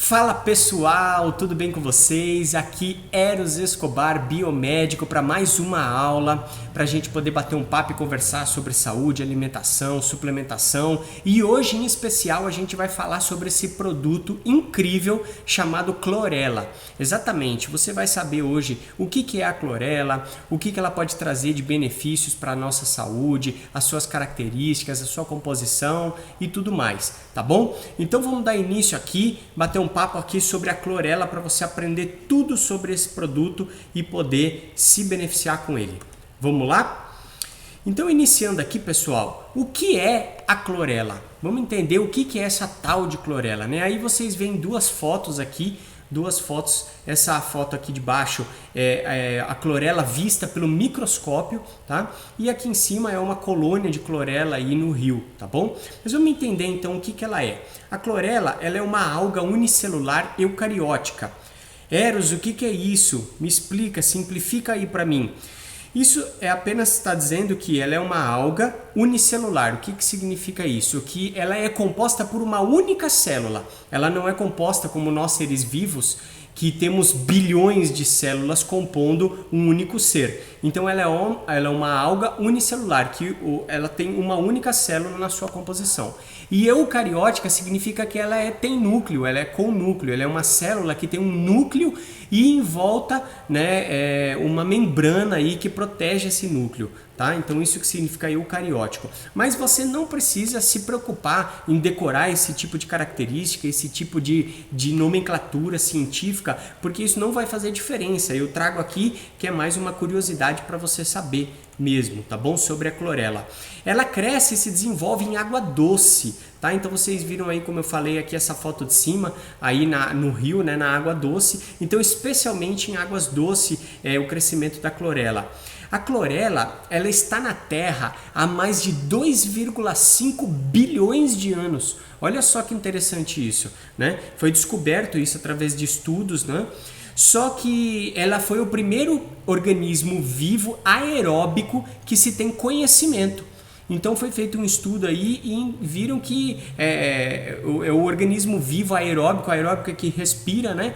Fala pessoal, tudo bem com vocês? Aqui Eros Escobar, biomédico, para mais uma aula para a gente poder bater um papo e conversar sobre saúde, alimentação, suplementação. E hoje em especial a gente vai falar sobre esse produto incrível chamado clorela. Exatamente, você vai saber hoje o que é a clorela, o que ela pode trazer de benefícios para a nossa saúde, as suas características, a sua composição e tudo mais, tá bom? Então vamos dar início aqui, bater um papo aqui sobre a clorela para você aprender tudo sobre esse produto e poder se beneficiar com ele. Vamos lá? Então, iniciando aqui, pessoal, o que é a clorela? Vamos entender o que é essa tal de clorela, né? Aí vocês veem duas fotos aqui, essa foto aqui de baixo é a clorela vista pelo microscópio, tá? E aqui em cima é uma colônia de clorela aí no rio, tá bom? Mas vamos entender então o que ela é. A clorela, ela é uma alga unicelular eucariótica. Eros, o que é isso? Me explica, simplifica aí para mim. Isso apenas está dizendo que ela é uma alga unicelular. O que significa isso? Que ela é composta por uma única célula. Ela não é composta como nós seres vivos, que temos bilhões de células compondo um único ser. Então ela é uma alga unicelular, que ela tem uma única célula na sua composição. E eucariótica significa que ela tem núcleo, ela é com núcleo, ela é uma célula que tem um núcleo e em volta, né, uma membrana aí que protege esse núcleo. Tá? Então isso que significa eucariótico. Mas você não precisa se preocupar em decorar esse tipo de característica, esse tipo de nomenclatura científica, porque isso não vai fazer diferença. Eu trago aqui que é mais uma curiosidade para você saber mesmo, tá bom? Sobre a clorela. Ela cresce e se desenvolve em água doce, tá? Então vocês viram aí, como eu falei aqui, essa foto de cima, aí no rio, né, na água doce. Então especialmente em águas doces o crescimento da clorela. A clorela, ela está na Terra há mais de 2,5 bilhões de anos. Olha só que interessante isso, né? Foi descoberto isso através de estudos, né? Só que ela foi o primeiro organismo vivo aeróbico que se tem conhecimento. Então foi feito um estudo aí e viram que o organismo vivo aeróbico é que respira, né?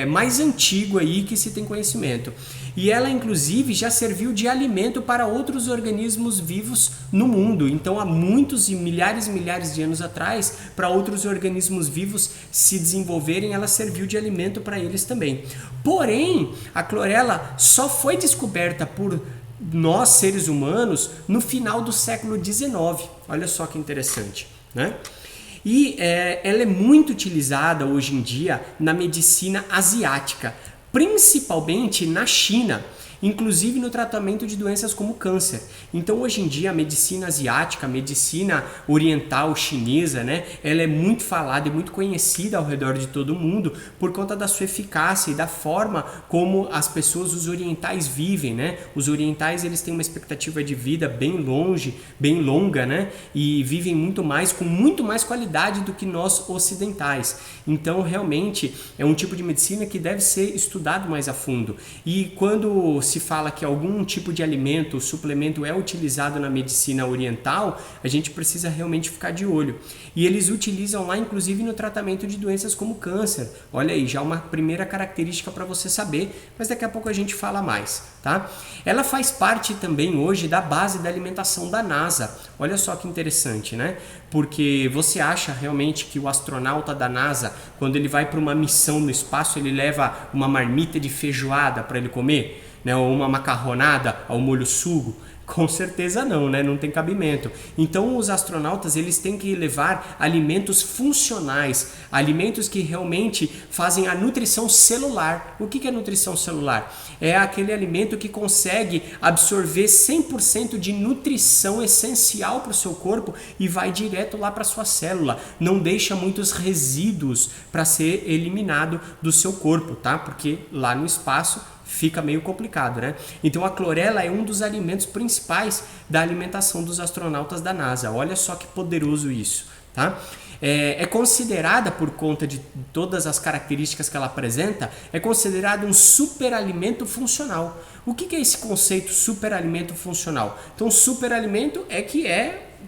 Mais antigo aí que se tem conhecimento. E ela inclusive já serviu de alimento para outros organismos vivos no mundo. Então há muitos e milhares de anos atrás, para outros organismos vivos se desenvolverem, ela serviu de alimento para eles também. Porém, a clorela só foi descoberta por nós, seres humanos, no final do século XIX. Olha só que interessante, né? E ela é muito utilizada hoje em dia na medicina asiática, principalmente na China, inclusive no tratamento de doenças como câncer. Então hoje em dia a medicina asiática, a medicina oriental chinesa, né, ela é muito falada e muito conhecida ao redor de todo o mundo por conta da sua eficácia e da forma como as pessoas, os orientais, vivem, né? Os orientais, eles têm uma expectativa de vida bem longa, né? E vivem muito mais, com muito mais qualidade do que nós ocidentais. Então realmente é um tipo de medicina que deve ser estudado mais a fundo. E quando se fala que algum tipo de alimento, suplemento é utilizado na medicina oriental, a gente precisa realmente ficar de olho. E eles utilizam lá, inclusive, no tratamento de doenças como câncer. Olha aí, já uma primeira característica para você saber, mas daqui a pouco a gente fala mais, tá? Ela faz parte também hoje da base da alimentação da NASA. Olha só que interessante, né? Porque você acha realmente que o astronauta da NASA, quando ele vai para uma missão no espaço, ele leva uma marmita de feijoada para ele comer? Né, ou uma macarronada ao molho sugo? Com certeza não, né? Não tem cabimento. Então os astronautas, eles têm que levar alimentos funcionais, alimentos que realmente fazem a nutrição celular. O que é nutrição celular? É aquele alimento que consegue absorver 100% de nutrição essencial para o seu corpo e vai direto lá para a sua célula. Não deixa muitos resíduos para ser eliminado do seu corpo, tá? Porque lá no espaço fica meio complicado, né? Então a clorela é um dos alimentos principais da alimentação dos astronautas da NASA. Olha só que poderoso isso, tá? É considerada, por conta de todas as características que ela apresenta, é considerada um superalimento funcional. O que é esse conceito superalimento funcional? Então superalimento é que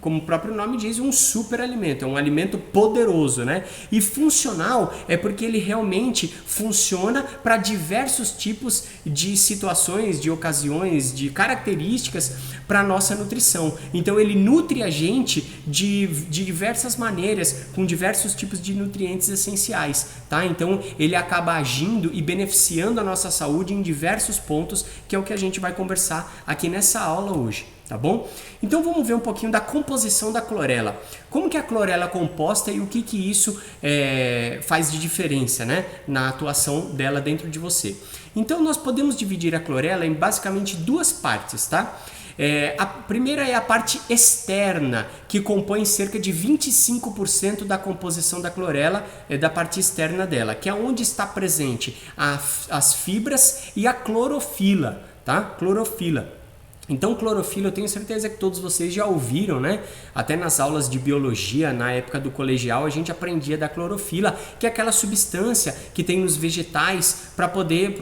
como o próprio nome diz, um superalimento, é um alimento poderoso, né? E funcional é porque ele realmente funciona para diversos tipos de situações, de ocasiões, de características para a nossa nutrição. Então ele nutre a gente de diversas maneiras, com diversos tipos de nutrientes essenciais, tá? Então ele acaba agindo e beneficiando a nossa saúde em diversos pontos, que é o que a gente vai conversar aqui nessa aula hoje. Tá bom? Então vamos ver um pouquinho da composição da clorela. Como que a clorela é composta e o que isso faz de diferença, né, na atuação dela dentro de você. Então nós podemos dividir a clorela em basicamente duas partes, tá? A primeira é a parte externa, que compõe cerca de 25% da composição da clorela, da parte externa dela, que é onde está presente as fibras e a clorofila, tá? Clorofila. Então, clorofila, eu tenho certeza que todos vocês já ouviram, né? Até nas aulas de biologia, na época do colegial, a gente aprendia da clorofila, que é aquela substância que tem nos vegetais para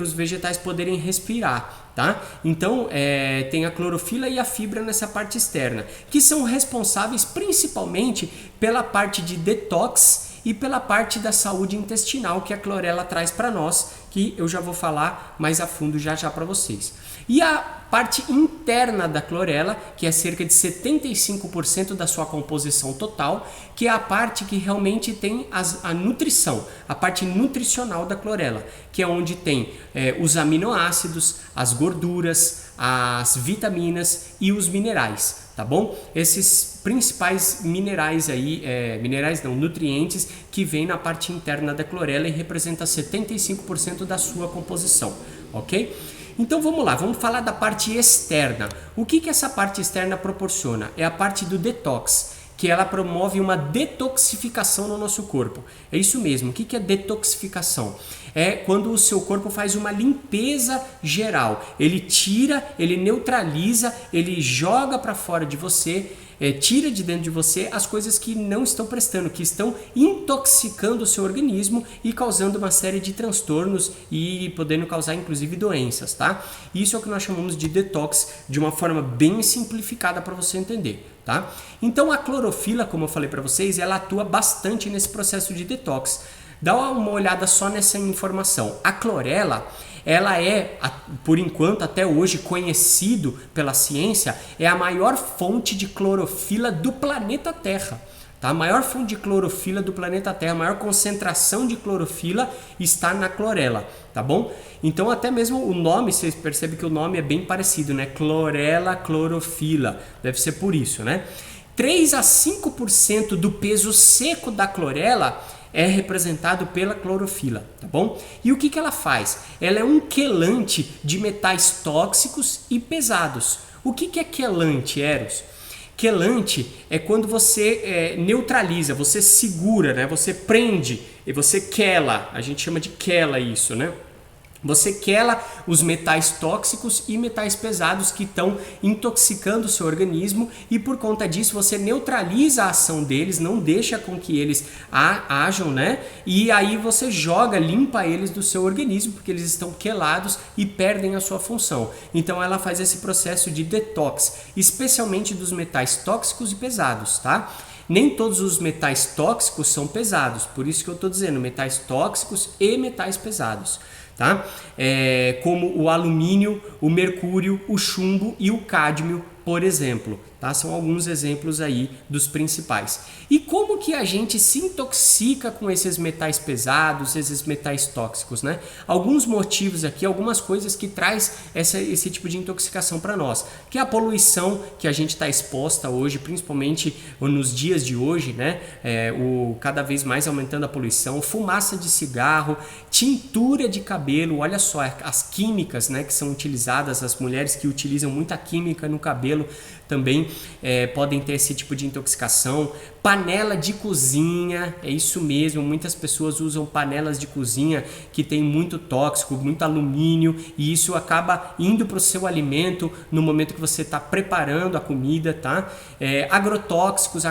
os vegetais poderem respirar, tá? Então, tem a clorofila e a fibra nessa parte externa, que são responsáveis principalmente pela parte de detox e pela parte da saúde intestinal que a clorela traz para nós, que eu já vou falar mais a fundo já para vocês. E a parte interna da clorela, que é cerca de 75% da sua composição total, que é a parte que realmente tem a nutrição, a parte nutricional da clorela, que é onde tem os aminoácidos, as gorduras, as vitaminas e os minerais, tá bom? Esses principais minerais aí, nutrientes que vêm na parte interna da clorela e representa 75% da sua composição, ok? Então vamos lá, vamos falar da parte externa. O que essa parte externa proporciona? É a parte do detox, que ela promove uma detoxificação no nosso corpo. É isso mesmo. O que é detoxificação? É quando o seu corpo faz uma limpeza geral. Ele tira, ele neutraliza, ele joga para fora de você, tira de dentro de você as coisas que não estão prestando, que estão intoxicando o seu organismo e causando uma série de transtornos e podendo causar inclusive doenças, tá? Isso é o que nós chamamos de detox, de uma forma bem simplificada para você entender, tá? Então a clorofila, como eu falei para vocês, ela atua bastante nesse processo de detox. Dá uma olhada só nessa informação. A clorela, ela é, por enquanto, até hoje, conhecido pela ciência, é a maior fonte de clorofila do planeta Terra. Tá? A maior fonte de clorofila do planeta Terra, a maior concentração de clorofila está na clorela, tá bom? Então até mesmo o nome, vocês percebem que o nome é bem parecido, né? Clorela, clorofila, deve ser por isso, né? 3 a 5% do peso seco da clorela é representado pela clorofila, tá bom? E o que ela faz? Ela é um quelante de metais tóxicos e pesados. O que é quelante, Eros? Quelante é quando você neutraliza, você segura, né? Você prende e você quela. A gente chama de quela isso, né? Você quela os metais tóxicos e metais pesados que estão intoxicando o seu organismo e por conta disso você neutraliza a ação deles, não deixa com que eles ajam, né? E aí você limpa eles do seu organismo porque eles estão quelados e perdem a sua função. Então ela faz esse processo de detox, especialmente dos metais tóxicos e pesados, tá? Nem todos os metais tóxicos são pesados, por isso que eu estou dizendo metais tóxicos e metais pesados. Tá? Como o alumínio, o mercúrio, o chumbo e o cádmio, por exemplo. Tá? São alguns exemplos aí dos principais. E como que a gente se intoxica com esses metais pesados, esses metais tóxicos, né? Alguns motivos aqui, algumas coisas que traz esse tipo de intoxicação para nós, que é a poluição que a gente está exposta hoje, principalmente nos dias de hoje, né? Cada vez mais aumentando a poluição, fumaça de cigarro, tintura de cabelo, olha só, as químicas, né, que são utilizadas, as mulheres que utilizam muita química no cabelo também podem ter esse tipo de intoxicação. Panela de cozinha, é isso mesmo, muitas pessoas usam panelas de cozinha que tem muito tóxico, muito alumínio e isso acaba indo para o seu alimento no momento que você está preparando a comida, tá? Agrotóxicos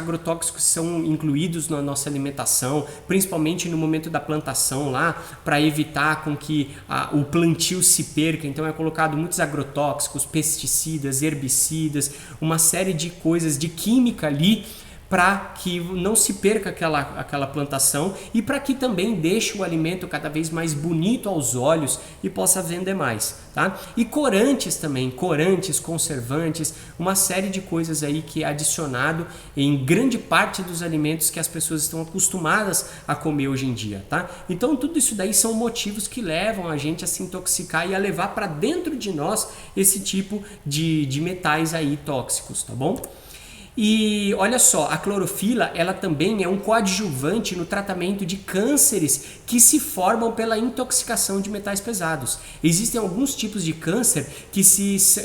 são incluídos na nossa alimentação, principalmente no momento da plantação lá, para evitar com que o plantio se perca, então é colocado muitos agrotóxicos, pesticidas, herbicidas, uma série de coisas de química ali para que não se perca aquela plantação e para que também deixe o alimento cada vez mais bonito aos olhos e possa vender mais, tá? E corantes também, corantes, conservantes, uma série de coisas aí que é adicionado em grande parte dos alimentos que as pessoas estão acostumadas a comer hoje em dia, tá? Então tudo isso daí são motivos que levam a gente a se intoxicar e a levar para dentro de nós esse tipo de metais aí tóxicos, tá bom? E olha só, a clorofila ela também é um coadjuvante no tratamento de cânceres que se formam pela intoxicação de metais pesados. Existem alguns tipos de câncer que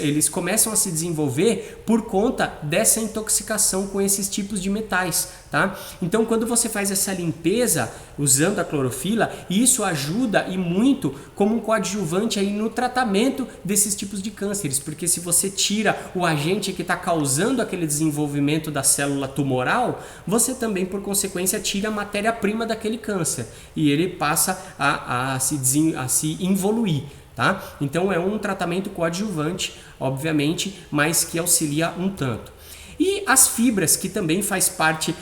eles começam a se desenvolver por conta dessa intoxicação com esses tipos de metais, tá? Então quando você faz essa limpeza usando a clorofila, isso ajuda e muito como um coadjuvante aí no tratamento desses tipos de cânceres, porque se você tira o agente que está causando aquele desenvolvimento da célula tumoral, você também por consequência tira a matéria-prima daquele câncer e ele passa a se involuir. Tá? Então é um tratamento coadjuvante, obviamente, mas que auxilia um tanto. E as fibras, que também faz parte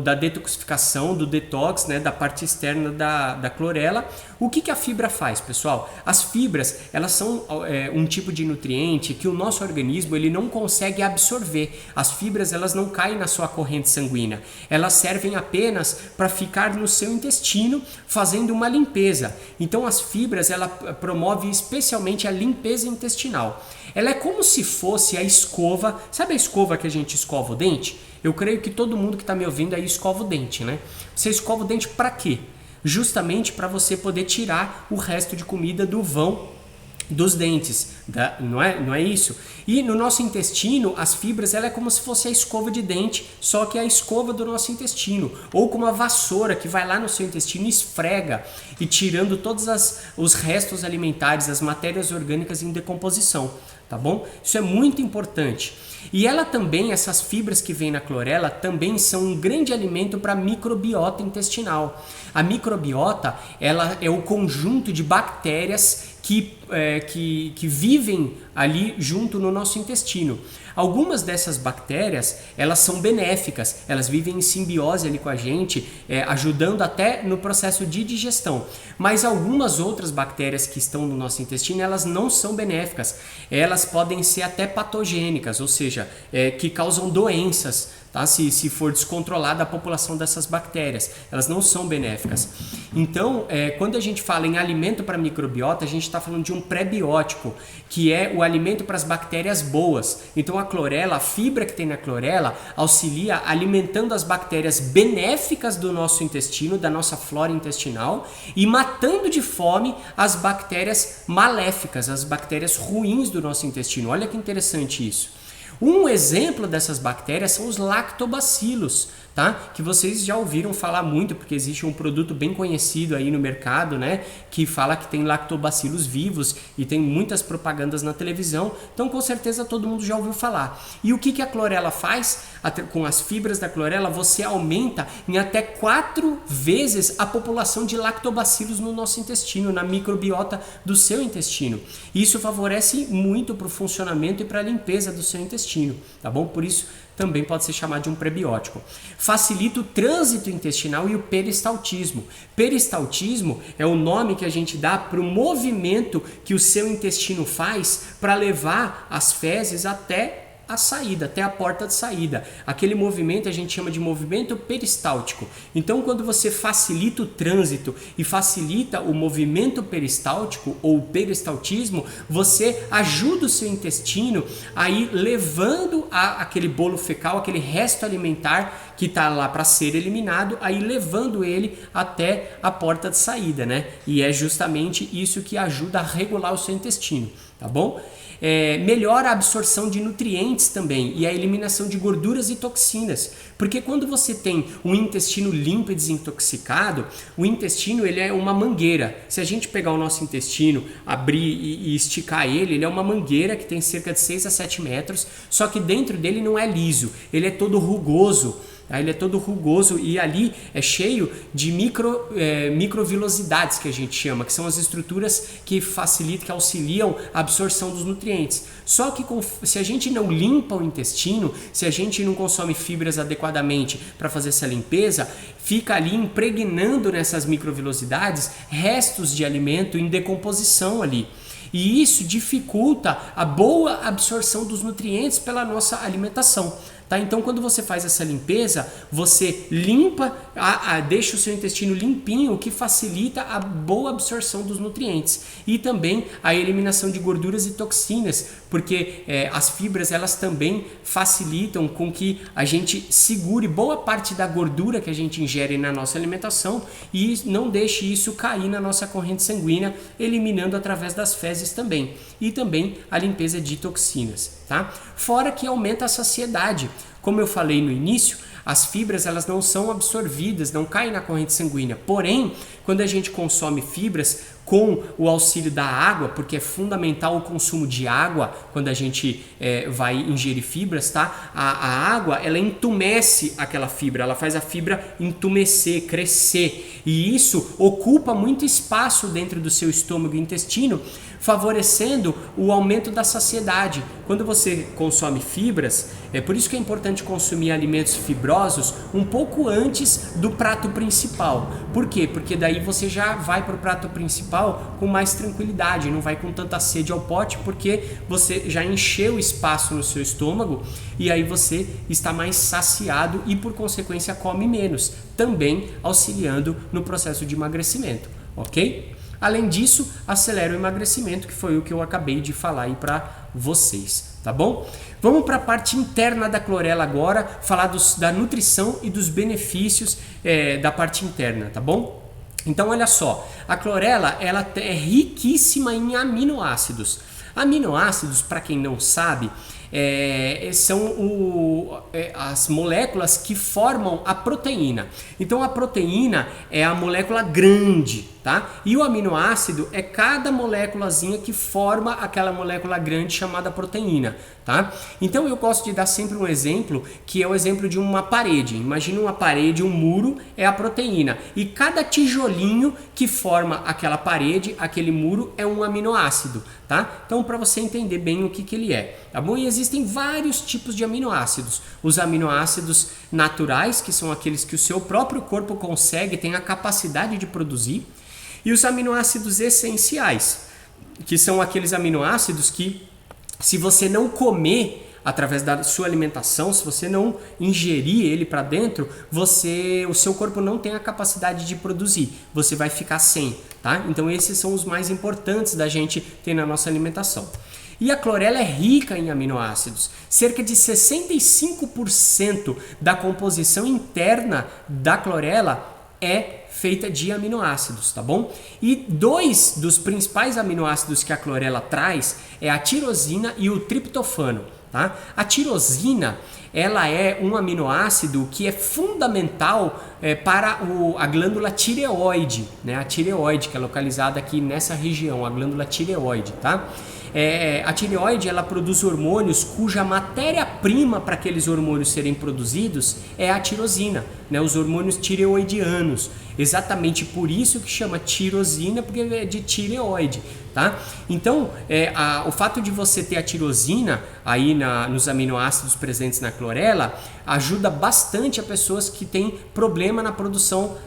da detoxificação, do detox, né, da parte externa da clorela. O que a fibra faz, pessoal? As fibras, elas são um tipo de nutriente que o nosso organismo ele não consegue absorver. As fibras, elas não caem na sua corrente sanguínea. Elas servem apenas para ficar no seu intestino, fazendo uma limpeza. Então as fibras, ela promove especialmente a limpeza intestinal. Ela é como se fosse a escova, sabe a escova que a gente escova o dente? Eu creio que todo mundo que está me ouvindo aí escova o dente, né? Você escova o dente para quê? Justamente para você poder tirar o resto de comida do vão dos dentes, não é isso? E no nosso intestino, as fibras ela é como se fosse a escova de dente, só que é a escova do nosso intestino, ou como a vassoura que vai lá no seu intestino e esfrega, e tirando todos os restos alimentares, as matérias orgânicas em decomposição, tá bom? Isso é muito importante. E ela também, essas fibras que vêm na clorela, também são um grande alimento para a microbiota intestinal. A microbiota ela é o conjunto de bactérias que vivem ali junto no nosso intestino. Algumas dessas bactérias, elas são benéficas, elas vivem em simbiose ali com a gente, ajudando até no processo de digestão. Mas algumas outras bactérias que estão no nosso intestino, elas não são benéficas. Elas podem ser até patogênicas, ou seja, que causam doenças. Tá? Se for descontrolada a população dessas bactérias, elas não são benéficas. Então, quando a gente fala em alimento para microbiota, a gente está falando de um pré-biótico, que é o alimento para as bactérias boas. Então, a clorela, a fibra que tem na clorela, auxilia alimentando as bactérias benéficas do nosso intestino, da nossa flora intestinal, e matando de fome as bactérias maléficas, as bactérias ruins do nosso intestino. Olha que interessante isso. Um exemplo dessas bactérias são os lactobacilos, tá? Que vocês já ouviram falar muito, porque existe um produto bem conhecido aí no mercado, né? Que fala que tem lactobacilos vivos e tem muitas propagandas na televisão, então com certeza todo mundo já ouviu falar. E o que a clorela faz? Com as fibras da clorela, você aumenta em até 4 vezes a população de lactobacilos no nosso intestino, na microbiota do seu intestino. Isso favorece muito para o funcionamento e para a limpeza do seu intestino, tá bom? Por isso também pode ser chamado de um prebiótico. Facilita o trânsito intestinal e o peristaltismo. Peristaltismo é o nome que a gente dá para o movimento que o seu intestino faz para levar as fezes até a saída, até a porta de saída. Aquele movimento a gente chama de movimento peristáltico. Então, quando você facilita o trânsito e facilita o movimento peristáltico ou peristaltismo, você ajuda o seu intestino a ir levando aquele bolo fecal, aquele resto alimentar que está lá para ser eliminado, aí levando ele até a porta de saída, né? E é justamente isso que ajuda a regular o seu intestino, tá bom? Melhora a absorção de nutrientes também e a eliminação de gorduras e toxinas, porque quando você tem um intestino limpo e desintoxicado, o intestino ele é uma mangueira. Se a gente pegar o nosso intestino, abrir e esticar ele é uma mangueira que tem cerca de 6 a 7 metros, só que dentro dele não é liso, ele é todo rugoso. Tá? Ele é todo rugoso e ali é cheio de microvilosidades, que a gente chama, que são as estruturas que facilitam, que auxiliam a absorção dos nutrientes. Só que se a gente não limpa o intestino, se a gente não consome fibras adequadamente para fazer essa limpeza, fica ali impregnando nessas microvilosidades restos de alimento em decomposição ali. E isso dificulta a boa absorção dos nutrientes pela nossa alimentação. Tá? Então, quando você faz essa limpeza, você limpa, deixa o seu intestino limpinho, o que facilita a boa absorção dos nutrientes e também a eliminação de gorduras e toxinas, porque as fibras elas também facilitam com que a gente segure boa parte da gordura que a gente ingere na nossa alimentação e não deixe isso cair na nossa corrente sanguínea, eliminando através das fezes também. E também a limpeza de toxinas. Tá? Fora que aumenta a saciedade. Como eu falei no início, as fibras elas não são absorvidas, não caem na corrente sanguínea. Porém, quando a gente consome fibras com o auxílio da água, porque é fundamental o consumo de água quando a gente vai ingerir fibras, tá? A água ela entumece aquela fibra, ela faz a fibra entumecer, crescer, e isso ocupa muito espaço dentro do seu estômago e intestino, favorecendo o aumento da saciedade. Quando você consome fibras, é por isso que é importante consumir alimentos fibrosos um pouco antes do prato principal. Por quê? Porque daí você já vai para o prato principal com mais tranquilidade, não vai com tanta sede ao pote, porque você já encheu espaço no seu estômago e aí você está mais saciado e por consequência come menos, também auxiliando no processo de emagrecimento, ok? Além disso, acelera o emagrecimento, que foi o que eu acabei de falar aí para vocês, tá bom? Vamos para a parte interna da clorela agora, falar da nutrição e dos benefícios da parte interna, tá bom? Então, olha só, a clorela ela é riquíssima em aminoácidos. Aminoácidos, para quem não sabe, são as moléculas que formam a proteína. Então a proteína é a molécula grande, tá? E o aminoácido é cada moléculazinha que forma aquela molécula grande chamada proteína, tá? Então eu gosto de dar sempre um exemplo, que é o exemplo de uma parede. Imagina uma parede, um muro é a proteína, e cada tijolinho que forma aquela parede, aquele muro, é um aminoácido, tá? Então para você entender bem o que ele é, tá bom? E existem vários tipos de aminoácidos. Os aminoácidos naturais, que são aqueles que o seu próprio corpo consegue, tem a capacidade de produzir, e os aminoácidos essenciais, que são aqueles aminoácidos que, se você não comer através da sua alimentação, se você não ingerir ele para dentro, o seu corpo não tem a capacidade de produzir, você vai ficar sem, tá? Então esses são os mais importantes da gente ter na nossa alimentação. E a clorela é rica em aminoácidos. Cerca de 65% da composição interna da clorela é feita de aminoácidos, tá bom? E dois dos principais aminoácidos que a clorela traz é a tirosina e o triptofano, tá? A tirosina, ela é um aminoácido que é fundamental para a glândula tireoide, né? A tireoide, que é localizada aqui nessa região, a glândula tireoide, tá? A tireoide ela produz hormônios cuja matéria-prima para aqueles hormônios serem produzidos é a tirosina, né? Os hormônios tireoidianos. Exatamente por isso que chama tirosina, porque é de tireoide, tá? Então, o fato de você ter a tirosina aí nos aminoácidos presentes na clorela ajuda bastante a pessoas que têm problema na produção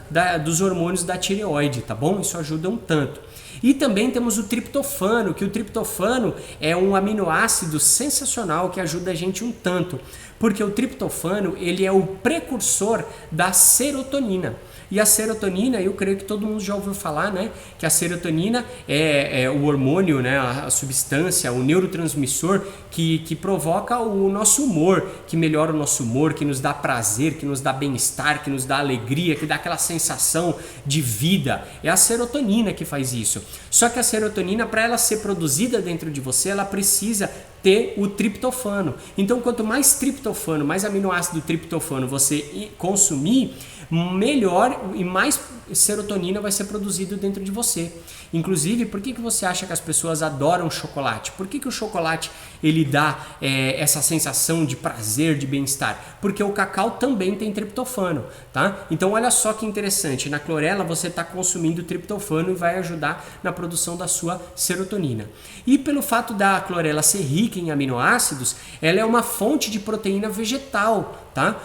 dos hormônios da tireoide, tá bom? Isso ajuda um tanto. E também temos o triptofano, que o triptofano é um aminoácido sensacional que ajuda a gente um tanto, porque o triptofano ele é o precursor da serotonina. E a serotonina, eu creio que todo mundo já ouviu falar, né? Que a serotonina é o hormônio, né? A substância, o neurotransmissor que provoca o nosso humor, que melhora o nosso humor, que nos dá prazer, que nos dá bem-estar, que nos dá alegria, que dá aquela sensação de vida. É a serotonina que faz isso. Só que a serotonina, para ela ser produzida dentro de você, ela precisa ter o triptofano. Então, quanto mais triptofano, mais aminoácido triptofano você consumir, melhor e mais serotonina vai ser produzido dentro de você. Inclusive, por que você acha que as pessoas adoram chocolate? Por que o chocolate ele dá essa sensação de prazer, de bem-estar? Porque o cacau também tem triptofano, tá? Então olha só que interessante, na clorela você está consumindo triptofano e vai ajudar na produção da sua serotonina. E pelo fato da clorela ser rica em aminoácidos, ela é uma fonte de proteína vegetal, tá?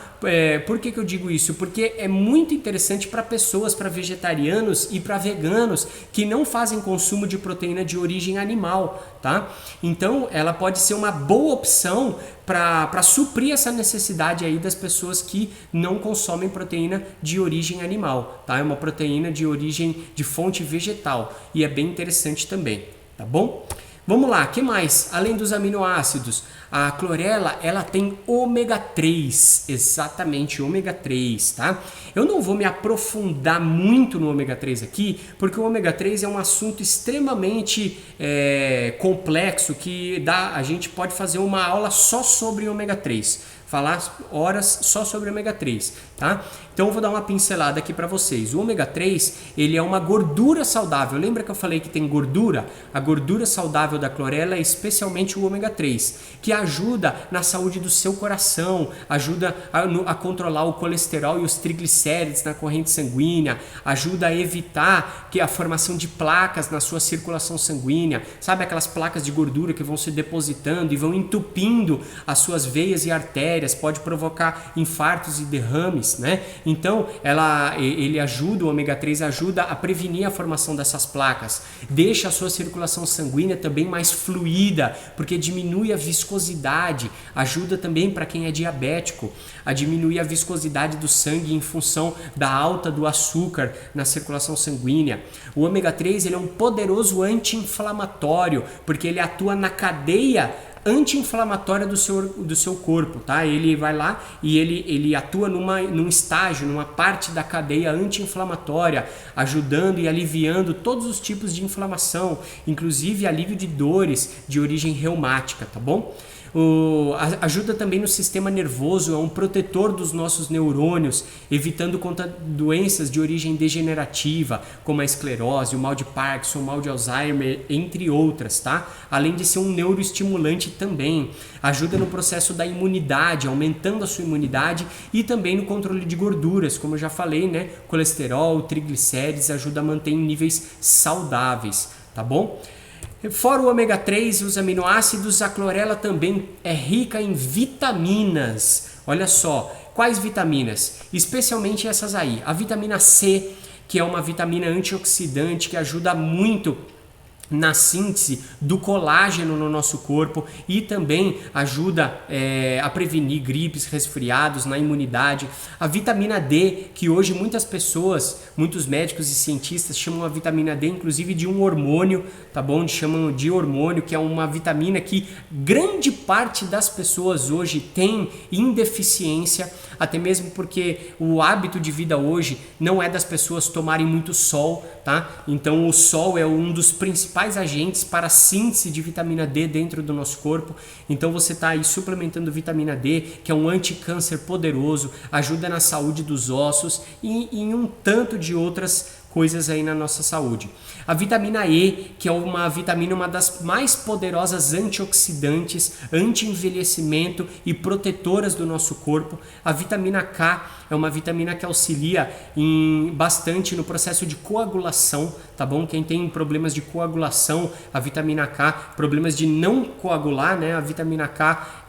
Por que eu digo isso? Porque é muito interessante para pessoas, para vegetarianos e para veganos que não fazem consumo de proteína de origem animal, tá? Então ela pode ser uma boa opção para suprir essa necessidade aí das pessoas que não consomem proteína de origem animal, tá? É uma proteína de origem de fonte vegetal e é bem interessante também, tá bom? Vamos lá, o que mais? Além dos aminoácidos, a clorela ela tem ômega 3, exatamente, ômega 3, tá? Eu não vou me aprofundar muito no ômega 3 aqui, porque o ômega 3 é um assunto extremamente complexo que a gente pode fazer uma aula só sobre ômega 3. Falar horas só sobre ômega 3, tá? Então eu vou dar uma pincelada aqui para vocês. O ômega 3, ele é uma gordura saudável. Lembra que eu falei que tem gordura? A gordura saudável da clorela é especialmente o ômega 3, que ajuda na saúde do seu coração, ajuda a controlar o colesterol e os triglicérides na corrente sanguínea, ajuda a evitar a formação de placas na sua circulação sanguínea. Sabe aquelas placas de gordura que vão se depositando e vão entupindo as suas veias e artérias, pode provocar infartos e derrames, né? Então, ele ajuda, o ômega 3 ajuda a prevenir a formação dessas placas, deixa a sua circulação sanguínea também mais fluida, porque diminui a viscosidade, ajuda também para quem é diabético, a diminuir a viscosidade do sangue em função da alta do açúcar na circulação sanguínea. O ômega 3 ele é um poderoso anti-inflamatório, porque ele atua na cadeia anti-inflamatória do seu corpo, tá? Ele vai lá e ele atua num estágio, numa parte da cadeia anti-inflamatória, ajudando e aliviando todos os tipos de inflamação, inclusive alívio de dores de origem reumática, tá bom? Ajuda também no sistema nervoso, é um protetor dos nossos neurônios, evitando contra doenças de origem degenerativa, como a esclerose, o mal de Parkinson, o mal de Alzheimer, entre outras, tá? Além de ser um neuroestimulante também, ajuda no processo da imunidade, aumentando a sua imunidade e também no controle de gorduras, como eu já falei, né? Colesterol, triglicérides, ajuda a manter em níveis saudáveis, tá bom? Fora o ômega 3 e os aminoácidos, a clorela também é rica em vitaminas. Olha só, quais vitaminas? Especialmente essas aí. A vitamina C, que é uma vitamina antioxidante que ajuda muito na síntese do colágeno no nosso corpo e também ajuda a prevenir gripes, resfriados, na imunidade. A vitamina D, que hoje muitas pessoas, muitos médicos e cientistas chamam a vitamina D inclusive de um hormônio, tá bom? Chamam de hormônio, que é uma vitamina que grande parte das pessoas hoje tem em deficiência, até mesmo porque o hábito de vida hoje não é das pessoas tomarem muito sol, tá? Então o sol é um dos principais agentes para a síntese de vitamina D dentro do nosso corpo. Então você está aí suplementando vitamina D, que é um anticâncer poderoso, ajuda na saúde dos ossos e em um tanto de outras coisas aí na nossa saúde. A vitamina E, que é uma vitamina, uma das mais poderosas antioxidantes, anti-envelhecimento e protetoras do nosso corpo. A vitamina K é uma vitamina que auxilia bastante no processo de coagulação, tá bom? Quem tem problemas de coagulação, a vitamina K, problemas de não coagular, né? A vitamina K,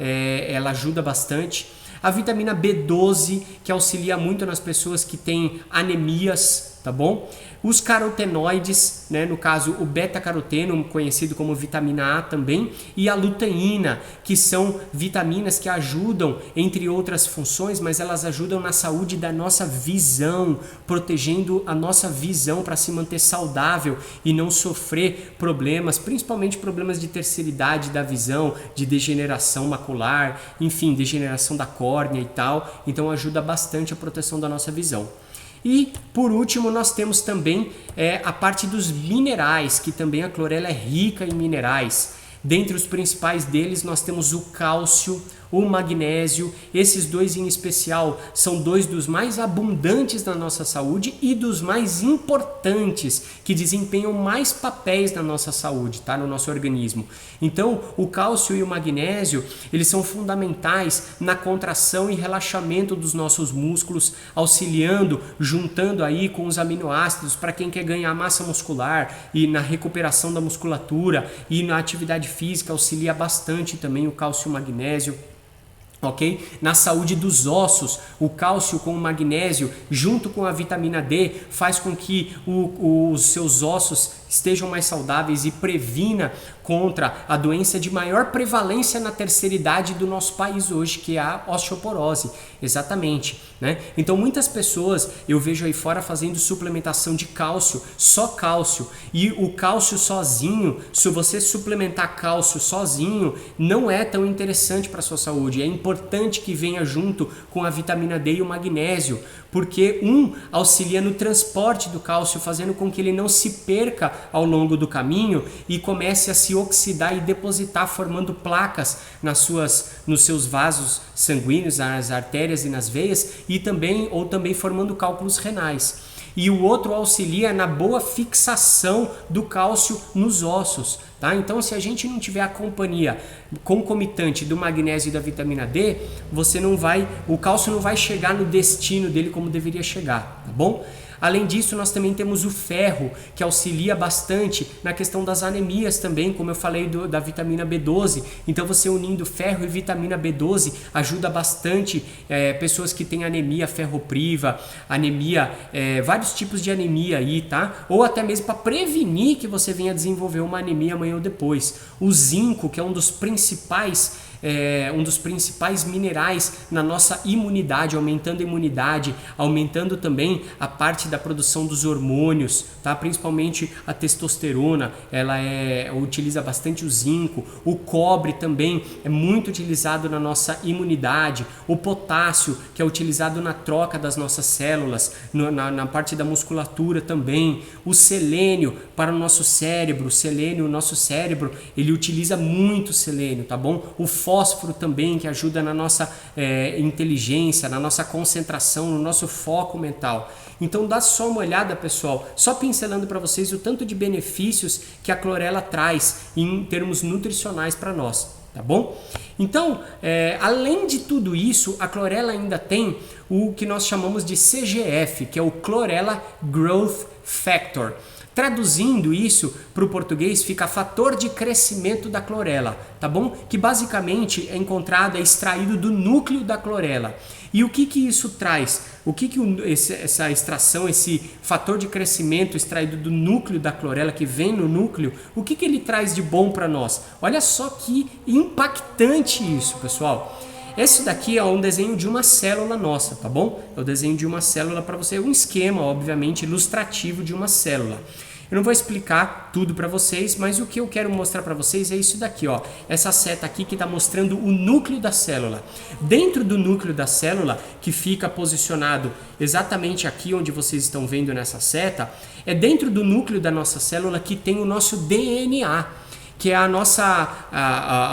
ela ajuda bastante. A vitamina B12, que auxilia muito nas pessoas que têm anemias, tá bom? Os carotenoides, né, no caso o beta-caroteno, conhecido como vitamina A também, e a luteína, que são vitaminas que ajudam, entre outras funções, mas elas ajudam na saúde da nossa visão, protegendo a nossa visão para se manter saudável e não sofrer problemas, principalmente problemas de terceira idade da visão, de degeneração macular, enfim, degeneração da córnea e tal. Então ajuda bastante a proteção da nossa visão. E por último nós temos também a parte dos minerais, que também a clorela é rica em minerais. Dentre os principais deles nós temos o cálcio, o magnésio. Esses dois em especial são dois dos mais abundantes na nossa saúde e dos mais importantes, que desempenham mais papéis na nossa saúde, tá? No nosso organismo. Então, o cálcio e o magnésio, eles são fundamentais na contração e relaxamento dos nossos músculos, auxiliando, juntando aí com os aminoácidos para quem quer ganhar massa muscular e na recuperação da musculatura e na atividade física, auxilia bastante também o cálcio e o magnésio. Ok? Na saúde dos ossos, o cálcio com o magnésio junto com a vitamina D faz com que os seus ossos estejam mais saudáveis e previna contra a doença de maior prevalência na terceira idade do nosso país hoje, que é a osteoporose. Exatamente, né? Então muitas pessoas eu vejo aí fora fazendo suplementação de cálcio, só cálcio, e o cálcio sozinho, se você suplementar cálcio sozinho, não é tão interessante para a sua saúde. É importante que venha junto com a vitamina D e o magnésio, porque um auxilia no transporte do cálcio, fazendo com que ele não se perca ao longo do caminho e comece a se oxidar e depositar, formando placas nos seus vasos sanguíneos, nas artérias e nas veias, e também formando cálculos renais. E o outro auxilia na boa fixação do cálcio nos ossos, tá? Então, se a gente não tiver a companhia concomitante do magnésio e da vitamina D, o cálcio não vai chegar no destino dele como deveria chegar, tá bom? Além disso, nós também temos o ferro, que auxilia bastante na questão das anemias também, como eu falei da vitamina B12. Então, você unindo ferro e vitamina B12 ajuda bastante pessoas que têm anemia ferropriva, anemia, vários tipos de anemia aí, tá? Ou até mesmo para prevenir que você venha desenvolver uma anemia amanhã ou depois. O zinco, que é um dos principais minerais na nossa imunidade, aumentando a imunidade, aumentando também a parte da produção dos hormônios, tá? Principalmente a testosterona, ela utiliza bastante o zinco. O cobre também é muito utilizado na nossa imunidade. O potássio, que é utilizado na troca das nossas células, na parte da musculatura também. O selênio para o nosso cérebro, o nosso cérebro, ele utiliza muito selênio, tá bom? O fósforo também, que ajuda na nossa inteligência, na nossa concentração, no nosso foco mental. Então dá só uma olhada, pessoal, só pincelando para vocês o tanto de benefícios que a clorela traz em termos nutricionais para nós, tá bom? Então, além de tudo isso, a clorela ainda tem o que nós chamamos de CGF, que é o Chlorella Growth Factor. Traduzindo isso para o português, fica fator de crescimento da clorela, tá bom? Que basicamente é extraído do núcleo da clorela. E o que isso traz? O que essa extração, esse fator de crescimento extraído do núcleo da clorela, que vem no núcleo, o que ele traz de bom para nós? Olha só que impactante isso, pessoal. Esse daqui é um desenho de uma célula nossa, tá bom? É o desenho de uma célula para você, um esquema, obviamente, ilustrativo de uma célula. Eu não vou explicar tudo para vocês, mas o que eu quero mostrar para vocês é isso daqui, ó. Essa seta aqui que está mostrando o núcleo da célula. Dentro do núcleo da célula, que fica posicionado exatamente aqui onde vocês estão vendo nessa seta, é dentro do núcleo da nossa célula que tem o nosso DNA, que é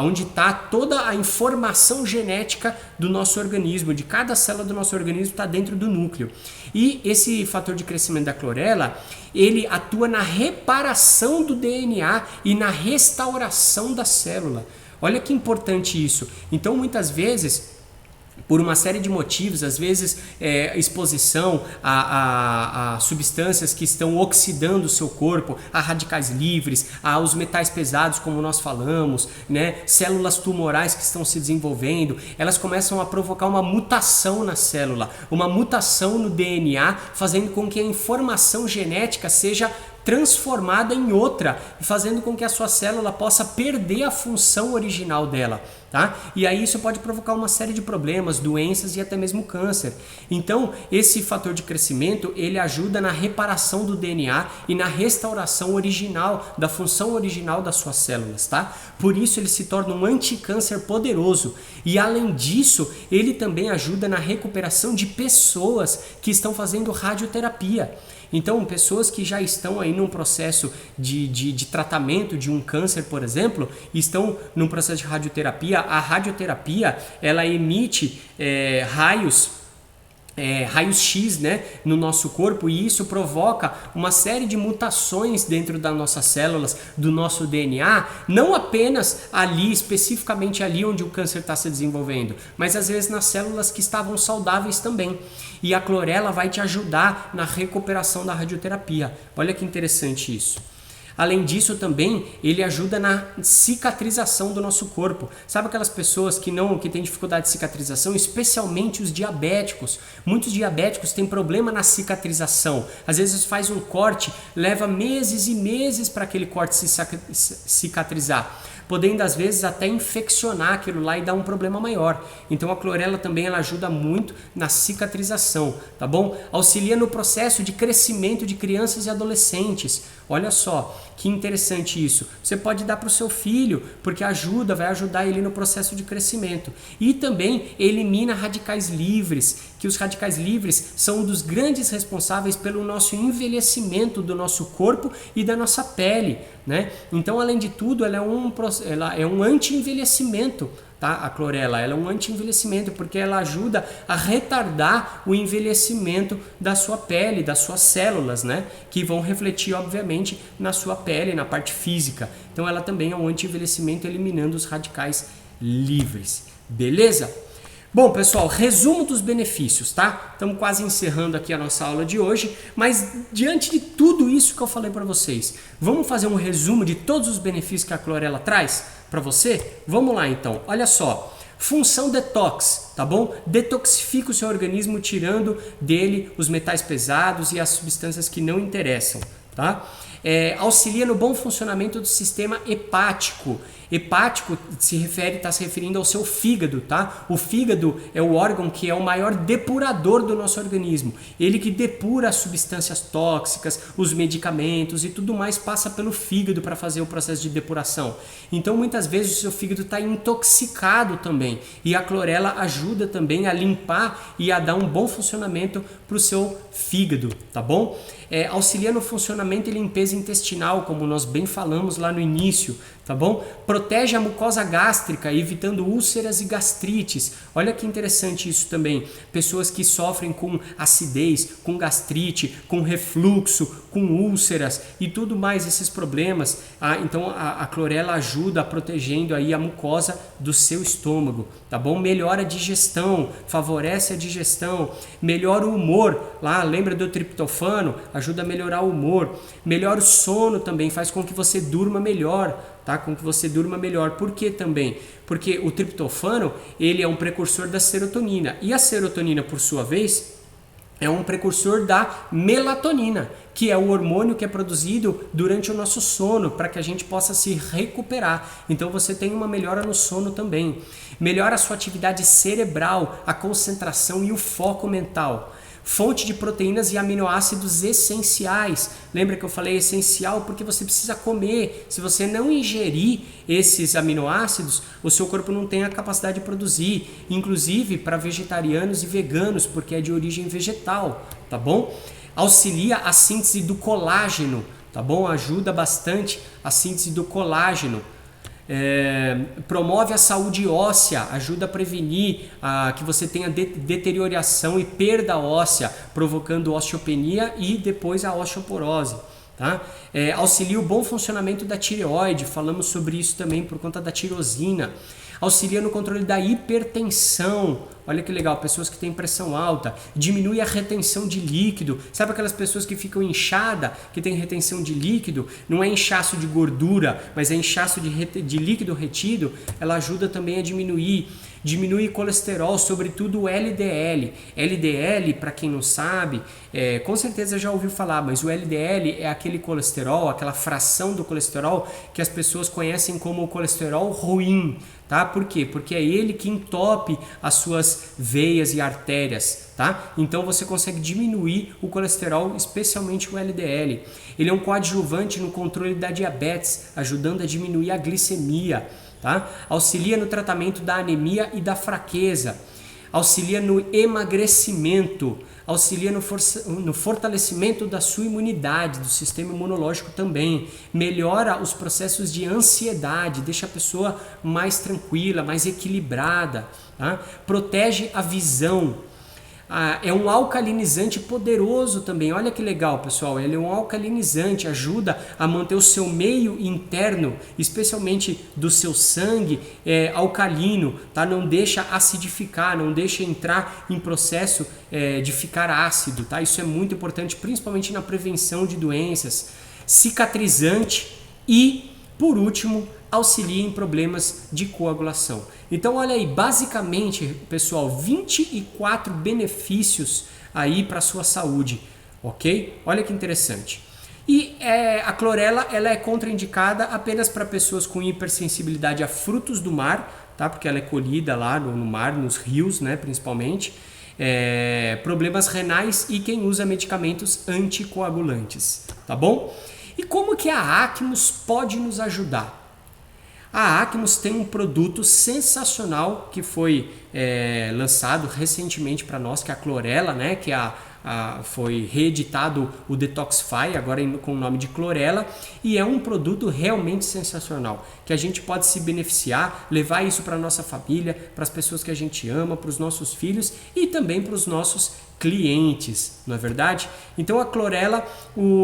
onde está toda a informação genética do nosso organismo, de cada célula do nosso organismo está dentro do núcleo. E esse fator de crescimento da clorela, ele atua na reparação do DNA e na restauração da célula. Olha que importante isso. Então, muitas vezes, por uma série de motivos, às vezes exposição a substâncias que estão oxidando o seu corpo, a radicais livres, aos metais pesados, como nós falamos, né? Células tumorais que estão se desenvolvendo, elas começam a provocar uma mutação na célula, uma mutação no DNA, fazendo com que a informação genética seja transformada em outra, fazendo com que a sua célula possa perder a função original dela, tá? E aí isso pode provocar uma série de problemas, doenças e até mesmo câncer. Então, esse fator de crescimento, ele ajuda na reparação do DNA e na restauração original, da função original das suas células, tá? Por isso ele se torna um anticâncer poderoso. E além disso, ele também ajuda na recuperação de pessoas que estão fazendo radioterapia. Então, pessoas que já estão aí num processo de tratamento de um câncer, por exemplo, estão num processo de radioterapia. A radioterapia, ela emite raios-x, né, no nosso corpo, e isso provoca uma série de mutações dentro das nossas células, do nosso DNA, não apenas ali, especificamente ali onde o câncer está se desenvolvendo, mas às vezes nas células que estavam saudáveis também. E a clorela vai te ajudar na recuperação da radioterapia. Olha que interessante isso. Além disso também, ele ajuda na cicatrização do nosso corpo. Sabe aquelas pessoas que têm dificuldade de cicatrização, especialmente os diabéticos. Muitos diabéticos têm problema na cicatrização. Às vezes faz um corte, leva meses e meses para aquele corte se cicatrizar, podendo às vezes até infeccionar aquilo lá e dar um problema maior. Então a clorela também ela ajuda muito na cicatrização, tá bom? Auxilia no processo de crescimento de crianças e adolescentes. Olha só, que interessante isso. Você pode dar para o seu filho, porque vai ajudar ele no processo de crescimento. E também elimina radicais livres, que os radicais livres são um dos grandes responsáveis pelo nosso envelhecimento do nosso corpo e da nossa pele, né? Então, além de tudo, ela é um anti-envelhecimento. Tá? A clorela ela é um anti-envelhecimento porque ela ajuda a retardar o envelhecimento da sua pele, das suas células, né? Que vão refletir, obviamente, na sua pele, na parte física. Então ela também é um anti-envelhecimento, eliminando os radicais livres. Beleza? Bom, pessoal, resumo dos benefícios, tá? Estamos quase encerrando aqui a nossa aula de hoje, mas diante de tudo isso que eu falei para vocês, vamos fazer um resumo de todos os benefícios que a clorela traz para você? Vamos lá então, olha só. Função detox, tá bom? Detoxifica o seu organismo, tirando dele os metais pesados e as substâncias que não interessam, tá? Auxilia no bom funcionamento do sistema hepático. Hepático está se referindo ao seu fígado, tá? O fígado é o órgão que é o maior depurador do nosso organismo. Ele que depura as substâncias tóxicas, os medicamentos e tudo mais passa pelo fígado para fazer o processo de depuração. Então, muitas vezes o seu fígado está intoxicado também. E a clorela ajuda também a limpar e a dar um bom funcionamento para o seu fígado, tá bom? Auxilia no funcionamento e limpeza intestinal, como nós bem falamos lá no início, tá bom? Protege a mucosa gástrica, evitando úlceras e gastrites. Olha que interessante isso também. Pessoas que sofrem com acidez, com gastrite, com refluxo, com úlceras e tudo mais, esses problemas. Então a clorela ajuda protegendo aí a mucosa do seu estômago, tá bom? Melhora a digestão, favorece a digestão, melhora o humor. Lembra do triptofano? Ajuda a melhorar o humor. Melhora o sono também, faz com que você durma melhor. Tá? Com que você durma melhor. Por que também? Porque o triptofano ele é um precursor da serotonina. E a serotonina, por sua vez, é um precursor da melatonina, que é o hormônio que é produzido durante o nosso sono, para que a gente possa se recuperar. Então você tem uma melhora no sono também. Melhora a sua atividade cerebral, a concentração e o foco mental. Fonte de proteínas e aminoácidos essenciais. Lembra que eu falei essencial porque você precisa comer. Se você não ingerir esses aminoácidos, o seu corpo não tem a capacidade de produzir. Inclusive para vegetarianos e veganos, porque é de origem vegetal, tá bom? Auxilia a síntese do colágeno, tá bom? Ajuda bastante a síntese do colágeno. Promove a saúde óssea, ajuda a prevenir que você tenha deterioração e perda óssea, provocando osteopenia e depois a osteoporose. Tá? Auxilia o bom funcionamento da tireoide, falamos sobre isso também por conta da tirosina. Auxilia no controle da hipertensão. Olha que legal, pessoas que têm pressão alta. Diminui a retenção de líquido. Sabe aquelas pessoas que ficam inchadas, que têm retenção de líquido? Não é inchaço de gordura, mas é inchaço de líquido retido. Ela ajuda também a diminuir. Diminui colesterol, sobretudo o LDL. LDL, para quem não sabe, com certeza já ouviu falar, mas o LDL é aquele colesterol, aquela fração do colesterol que as pessoas conhecem como o colesterol ruim. Tá? Por quê? Porque é ele que entope as suas veias e artérias. Tá? Então você consegue diminuir o colesterol, especialmente o LDL. Ele é um coadjuvante no controle da diabetes, ajudando a diminuir a glicemia. Tá? Auxilia no tratamento da anemia e da fraqueza. auxilia no emagrecimento, auxilia no fortalecimento da sua imunidade, do sistema imunológico também, melhora os processos de ansiedade, deixa a pessoa mais tranquila, mais equilibrada, tá? Protege a visão. É um alcalinizante poderoso também, olha que legal, pessoal, ele é um alcalinizante, ajuda a manter o seu meio interno, especialmente do seu sangue, alcalino, tá? Não deixa acidificar, não deixa entrar em processo de ficar ácido, tá? Isso é muito importante, principalmente na prevenção de doenças, cicatrizante e, por último, auxilia em problemas de coagulação. Então olha aí, basicamente, pessoal, 24 benefícios aí para a sua saúde, ok? Olha que interessante. E a clorela, ela é contraindicada apenas para pessoas com hipersensibilidade a frutos do mar, tá? Porque ela é colhida lá no mar, nos rios, né, principalmente. Problemas renais e quem usa medicamentos anticoagulantes, tá bom? E como que a Acmus pode nos ajudar? A Acmus tem um produto sensacional que foi lançado recentemente para nós, que é a clorela, né? Que foi reeditado o Detoxify, agora com o nome de clorela, e é um produto realmente sensacional, que a gente pode se beneficiar, levar isso para a nossa família, para as pessoas que a gente ama, para os nossos filhos e também para os nossos clientes, não é verdade? Então a clorela,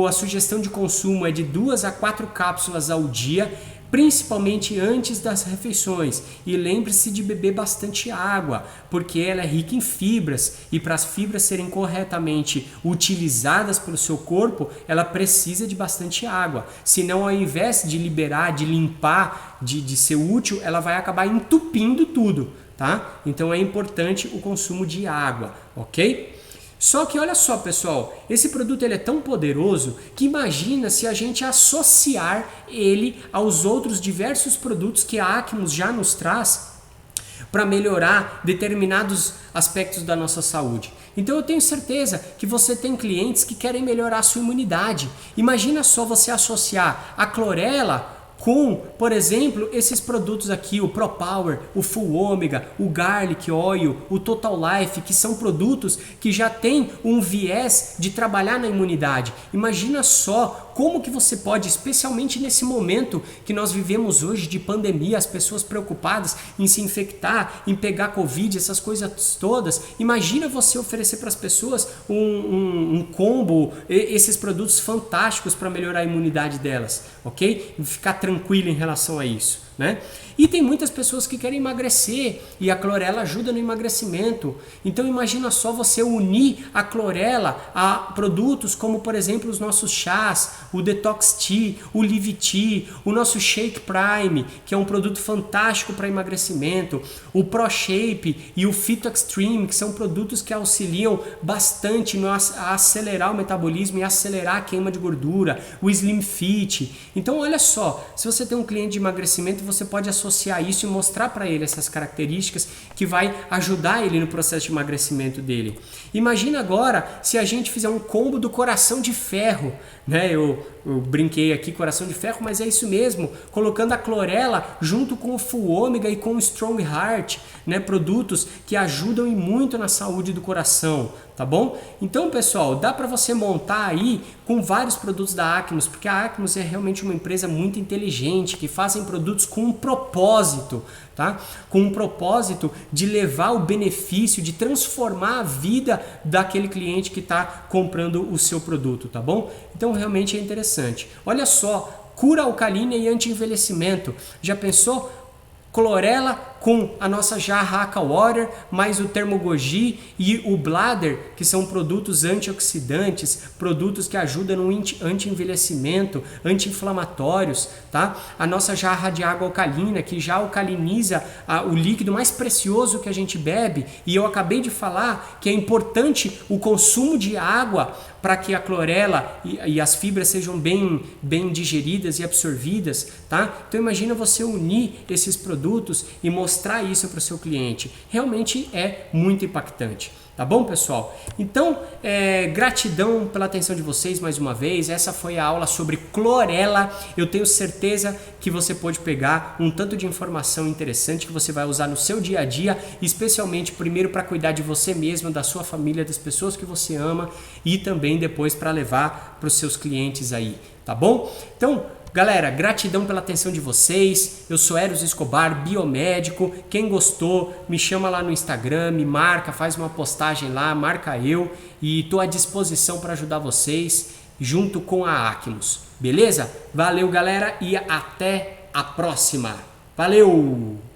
a sugestão de consumo é de 2 a 4 cápsulas ao dia, principalmente antes das refeições, e lembre-se de beber bastante água, porque ela é rica em fibras e para as fibras serem corretamente utilizadas pelo seu corpo, ela precisa de bastante água, senão ao invés de liberar, de limpar, de ser útil, ela vai acabar entupindo tudo, tá? Então é importante o consumo de água, ok? Só que olha só, pessoal, esse produto ele é tão poderoso que imagina se a gente associar ele aos outros diversos produtos que a Acmus já nos traz para melhorar determinados aspectos da nossa saúde. Então eu tenho certeza que você tem clientes que querem melhorar a sua imunidade. Imagina só você associar a clorela com, por exemplo, esses produtos aqui, o ProPower, o Full Ômega, o Garlic Oil, o Total Life, que são produtos que já têm um viés de trabalhar na imunidade. Imagina só como que você pode, especialmente nesse momento que nós vivemos hoje de pandemia, as pessoas preocupadas em se infectar, em pegar Covid, essas coisas todas, imagina você oferecer para as pessoas um combo, esses produtos fantásticos para melhorar a imunidade delas, ok? Ficar tranquilo em relação a isso, né? E tem muitas pessoas que querem emagrecer e a clorela ajuda no emagrecimento. Então imagina só você unir a clorela a produtos como, por exemplo, os nossos chás, o Detox Tea, o Live Tea, o nosso Shake Prime, que é um produto fantástico para emagrecimento, o Pro Shape e o Phyto Extreme, que são produtos que auxiliam bastante a acelerar o metabolismo e acelerar a queima de gordura, o Slim Fit. Então olha só, se você tem um cliente de emagrecimento, você pode associar isso e mostrar para ele essas características que vai ajudar ele no processo de emagrecimento dele. Imagina agora se a gente fizer um combo do coração de ferro, né? Eu brinquei aqui coração de ferro, mas é isso mesmo, colocando a clorela junto com o Full Ômega e com o Strong Heart, né? Produtos que ajudam e muito na saúde do coração, tá bom? Então, pessoal, dá para você montar aí com vários produtos da Acmus, porque a Acmus é realmente uma empresa muito inteligente, que fazem produtos com um propósito, tá? Com um propósito de levar o benefício, de transformar a vida daquele cliente que está comprando o seu produto, tá bom? Então, realmente é interessante. Olha só, cura alcalina e anti-envelhecimento. Já pensou? Clorela com a nossa jarra Aquawater, mais o Termogoji e o Bladder, que são produtos antioxidantes, produtos que ajudam no anti-envelhecimento, anti-inflamatórios, tá? A nossa jarra de água alcalina, que já alcaliniza o líquido mais precioso que a gente bebe, e eu acabei de falar que é importante o consumo de água para que a clorela e as fibras sejam bem digeridas e absorvidas, tá? Então imagina você unir esses produtos e mostrar isso para o seu cliente. Realmente é muito impactante, Tá bom, pessoal? Então, gratidão pela atenção de vocês mais uma vez. Essa foi a aula sobre clorela. Eu tenho certeza que você pode pegar um tanto de informação interessante que você vai usar no seu dia a dia, especialmente primeiro para cuidar de você mesmo, da sua família, das pessoas que você ama e também depois para levar para os seus clientes aí, tá bom? Então, galera, gratidão pela atenção de vocês. Eu sou Eros Escobar, biomédico. Quem gostou, me chama lá no Instagram, me marca, faz uma postagem lá, marca eu e estou à disposição para ajudar vocês junto com a Acmos. Beleza? Valeu, galera, e até a próxima. Valeu!